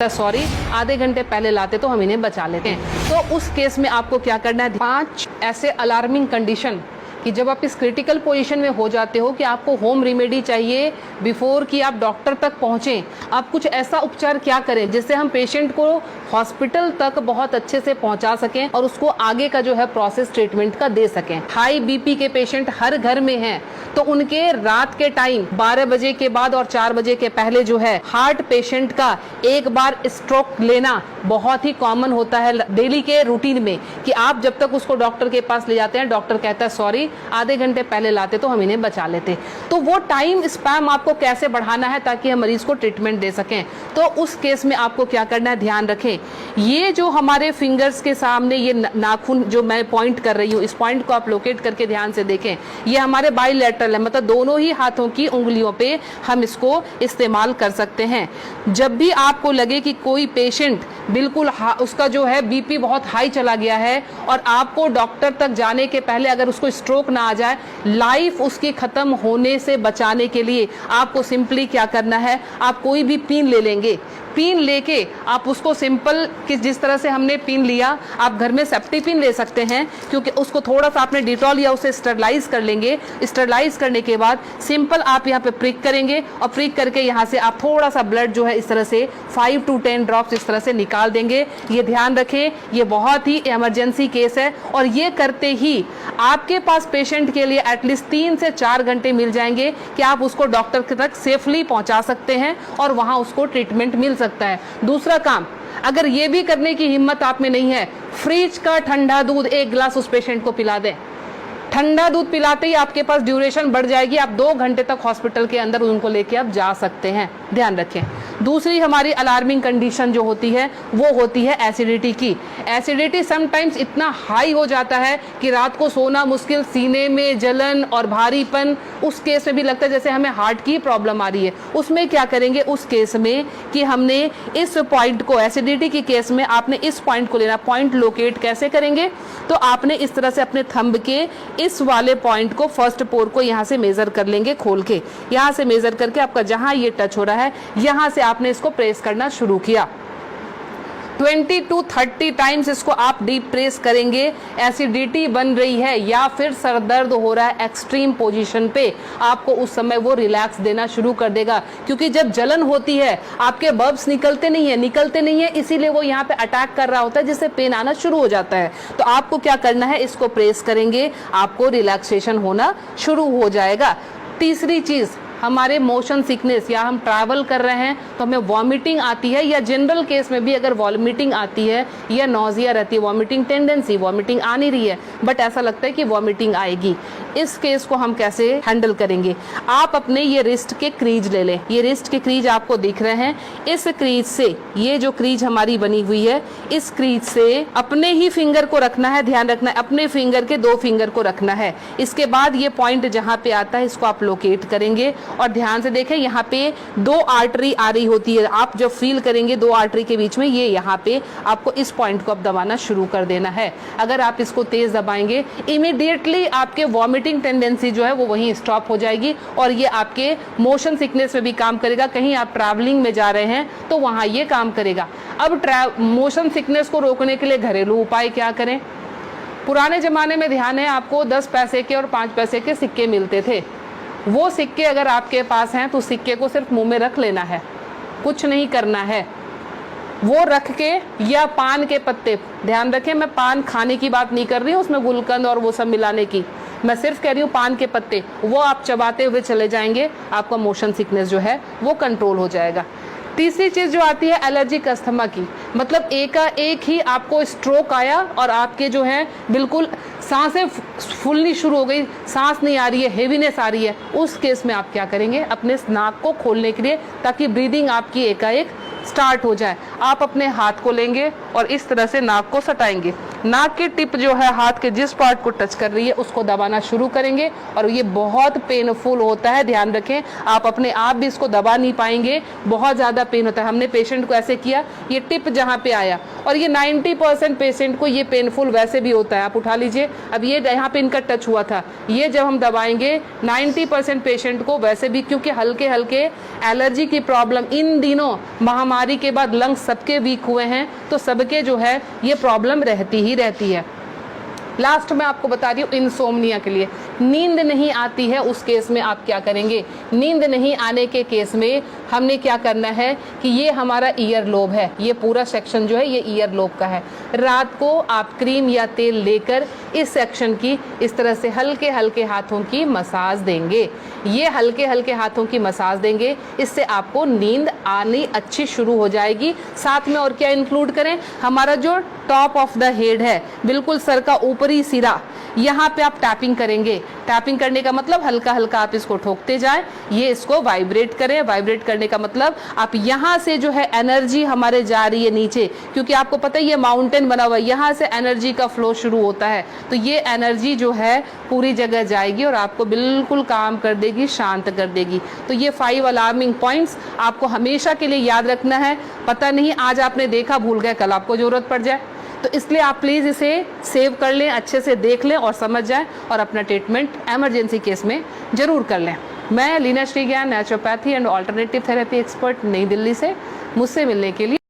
Sorry, आधे घंटे पहले लाते तो हम इन्हें बचा लेते हैं। तो उस केस में आपको क्या करना है, 5 ऐसे अलार्मिंग कंडीशन कि जब आप इस क्रिटिकल पोजीशन में हो जाते हो कि आपको होम रेमेडी चाहिए बिफोर कि आप डॉक्टर तक पहुंचें। आप कुछ ऐसा उपचार क्या करें जिससे हम पेशेंट को हॉस्पिटल तक बहुत अच्छे से पहुंचा सकें और उसको आगे का जो है प्रोसेस ट्रीटमेंट का दे सकें। हाई बीपी के पेशेंट हर घर में हैं, तो उनके रात के टाइम 12 बजे के बाद और 4 बजे के पहले जो है हार्ट पेशेंट का एक बार स्ट्रोक लेना बहुत ही कॉमन होता है डेली के रूटीन में, कि आप जब तक उसको डॉक्टर के पास ले जाते हैं, डॉक्टर कहता है सॉरी, आधे घंटे पहले लाते तो हम इन्हें बचा लेते। तो वो टाइम स्पैम आपको कैसे बढ़ाना है ताकि हम मरीज को ट्रीटमेंट दे सकें। तो उस केस में आपको क्या करना है, ध्यान रखें, ये जो हमारे फिंगर्स के सामने ये नाखून जो मैं पॉइंट कर रही हूँ, इस पॉइंट को आप लोकेट करके ध्यान से देखें, ये हमारे बाइलेटरल है, मतलब दोनों ही हाथों की उंगलियों पे हम इसको इस्तेमाल कर सकते हैं। जब भी आपको लगे कि कोई पेशेंट बिल्कुल उसका जो है बीपी बहुत हाई चला गया है और आपको डॉक्टर तक जाने के पहले अगर उसको स्ट्रोक ना आ जाए, लाइफ उसकी खत्म होने से बचाने के लिए आपको सिंपली क्या करना है, आप कोई भी पिन ले लेंगे, पिन लेके आप उसको सिंपल कि जिस तरह से हमने पिन लिया, आप घर में सेफ्टी पिन ले सकते हैं, क्योंकि उसको थोड़ा सा आपने डिटॉल या उसे स्टरलाइज कर लेंगे। स्टरलाइज करने के बाद सिंपल आप यहाँ पे प्रिक करेंगे और प्रिक करके यहाँ से आप थोड़ा सा ब्लड जो है इस तरह से 5 to 10 ड्रॉप्स इस तरह से निकाल देंगे। ये ध्यान रखें, ये बहुत ही इमरजेंसी केस है और ये करते ही आपके पास पेशेंट के लिए एटलीस्ट 3 से 4 घंटे मिल जाएंगे कि आप उसको डॉक्टर तक सेफली पहुंचा सकते हैं और वहां उसको ट्रीटमेंट मिल सकता है। दूसरा काम, अगर ये भी करने की हिम्मत आप में नहीं है, फ्रिज का ठंडा दूध 1 गिलास उस पेशेंट को पिला दें। ठंडा दूध पिलाते ही आपके पास ड्यूरेशन बढ़ जाएगी, आप 2 घंटे तक हॉस्पिटल के अंदर उनको लेके आप जा सकते हैं। ध्यान रखें। दूसरी हमारी अलार्मिंग कंडीशन जो होती है वो होती है एसिडिटी की। एसिडिटी समटाइम्स इतना हाई हो जाता है कि रात को सोना मुश्किल, सीने में जलन और भारीपन, उस केस में भी लगता है जैसे हमें हार्ट की प्रॉब्लम आ रही है। उसमें क्या करेंगे, उस केस में कि हमने इस पॉइंट को, एसिडिटी के केस में आपने इस पॉइंट को लेना। पॉइंट लोकेट कैसे करेंगे, तो आपने इस तरह से अपने थंब के इस वाले पॉइंट को, फर्स्ट पोर को यहाँ से मेजर कर लेंगे, खोल के यहाँ से मेजर करके आपका जहां ये टच हो रहा है यहाँ से आपने इसको प्रेस करना शुरू किया। 20 to 30 टाइम्स इसको आप डीप प्रेस करेंगे। एसिडिटी बन रही है या फिर सर दर्द हो रहा है एक्सट्रीम पोजीशन पे, आपको उस समय वो रिलैक्स देना शुरू कर देगा, क्योंकि जब जलन होती है आपके बब्स निकलते नहीं है, इसीलिए वो यहाँ पे अटैक कर रहा होता है, जिससे पेन आना शुरू हो जाता है। तो आपको क्या करना है, इसको प्रेस करेंगे, आपको रिलैक्सेशन होना शुरू हो जाएगा। तीसरी चीज, हमारे मोशन सिकनेस या हम ट्रैवल कर रहे हैं तो हमें वॉमिटिंग आती है, या जनरल केस में भी अगर वॉमिटिंग आती है या नॉजिया रहती है, वॉमिटिंग टेंडेंसी, वॉमिटिंग आ नहीं रही है बट ऐसा लगता है कि वॉमिटिंग आएगी, इस केस को हम कैसे हैंडल करेंगे। आप अपने ये रिस्ट के क्रीज ले लें, ये रिस्ट के क्रीज आपको दिख रहे हैं, इस क्रीज से, ये जो क्रीज हमारी बनी हुई है, इस क्रीज से अपने ही फिंगर को रखना है, ध्यान रखना है, अपने फिंगर के 2 फिंगर को रखना है। इसके बाद ये पॉइंट जहाँ पे आता है इसको आप लोकेट करेंगे और ध्यान से देखें, यहाँ पे 2 आर्टरी आ रही होती है, आप जब फील करेंगे 2 आर्टरी के बीच में, ये यहाँ पे आपको इस पॉइंट को अब दबाना शुरू कर देना है। अगर आप इसको तेज दबाएंगे, इमीडिएटली आपके वॉमिटिंग टेंडेंसी जो है वो वहीं स्टॉप हो जाएगी और ये आपके मोशन सिकनेस में भी काम करेगा। कहीं आप ट्रैवलिंग में जा रहे हैं तो वहां ये काम करेगा। अब मोशन सिकनेस को रोकने के लिए घरेलू उपाय क्या करें। पुराने जमाने में ध्यान है आपको 10 पैसे के और 5 पैसे के सिक्के मिलते थे, वो सिक्के अगर आपके पास हैं तो सिक्के को सिर्फ मुंह में रख लेना है, कुछ नहीं करना है। वो रख के, या पान के पत्ते, ध्यान रखें मैं पान खाने की बात नहीं कर रही हूँ, उसमें गुलकंद और वो सब मिलाने की, मैं सिर्फ कह रही हूँ पान के पत्ते, वो आप चबाते हुए चले जाएंगे, आपका मोशन सिकनेस जो है वो कंट्रोल हो जाएगा। तीसरी चीज जो आती है एलर्जिक अस्थमा की, मतलब एक ही आपको स्ट्रोक आया और आपके जो है बिल्कुल सांसें फूलनी शुरू हो गई, सांस नहीं आ रही है, हेवीनेस आ रही है, उस केस में आप क्या करेंगे, अपने नाक को खोलने के लिए, ताकि ब्रीदिंग आपकी एकाएक स्टार्ट हो जाए, आप अपने हाथ को लेंगे और इस तरह से नाक को सटाएंगे। नाक की टिप जो है हाथ के जिस पार्ट को टच कर रही है उसको दबाना शुरू करेंगे और ये बहुत पेनफुल होता है, ध्यान रखें। आप अपने आप भी इसको दबा नहीं पाएंगे, बहुत ज़्यादा पेन होता है। हमने पेशेंट को ऐसे किया, ये टिप जहाँ पे आया, और ये 90% पेशेंट को ये पेनफुल वैसे भी होता है। आप उठा लीजिए, अब ये यहाँ पे इनका टच हुआ था, ये जब हम दबाएंगे 90% पेशेंट को वैसे भी, क्योंकि हल्के हल्के एलर्जी की प्रॉब्लम इन दिनों महामारी बीमारी के बाद लंग्स सबके वीक हुए हैं, तो सबके जो है ये प्रॉब्लम रहती ही रहती है। लास्ट में आपको बता रही हूँ इंसोम्निया के लिए, नींद नहीं आती है उस केस में आप क्या करेंगे। नींद नहीं आने के केस में हमने क्या करना है कि ये हमारा ईयर लोब है, ये पूरा सेक्शन जो है ये ईयर लोब का है। रात को आप क्रीम या तेल लेकर इस सेक्शन की इस तरह से हल्के हल्के हाथों की मसाज देंगे। ये हल्के हल्के हाथों की मसाज देंगे, इससे आपको नींद आनी अच्छी शुरू हो जाएगी। साथ में और क्या इंक्लूड करें, हमारा जो टॉप ऑफ द हेड है, बिल्कुल सर का ऊपरी सिरा, यहाँ पे आप टैपिंग करेंगे। टैपिंग करने का मतलब हल्का हल्का आप इसको ठोकते जाएं, ये इसको वाइब्रेट करें। वाइब्रेट करने का मतलब आप यहाँ से जो है एनर्जी हमारे जा रही है नीचे, क्योंकि आपको पता है ये माउंटेन बना हुआ है, यहाँ से एनर्जी का फ्लो शुरू होता है, तो ये एनर्जी जो है पूरी जगह जाएगी और आपको बिल्कुल काम कर देगी, शांत कर देगी। तो ये 5 अलार्मिंग पॉइंट्स आपको हमेशा के लिए याद रखना है। पता नहीं आज आपने देखा, भूल गए, कल आपको जरूरत पड़ जाए, तो इसलिए आप प्लीज़ इसे सेव कर लें, अच्छे से देख लें और समझ जाएं और अपना ट्रीटमेंट एमरजेंसी केस में ज़रूर कर लें। मैं Leena Shrigyan, naturopathy and alternative therapy expert, New Delhi से। मुझसे मिलने के लिए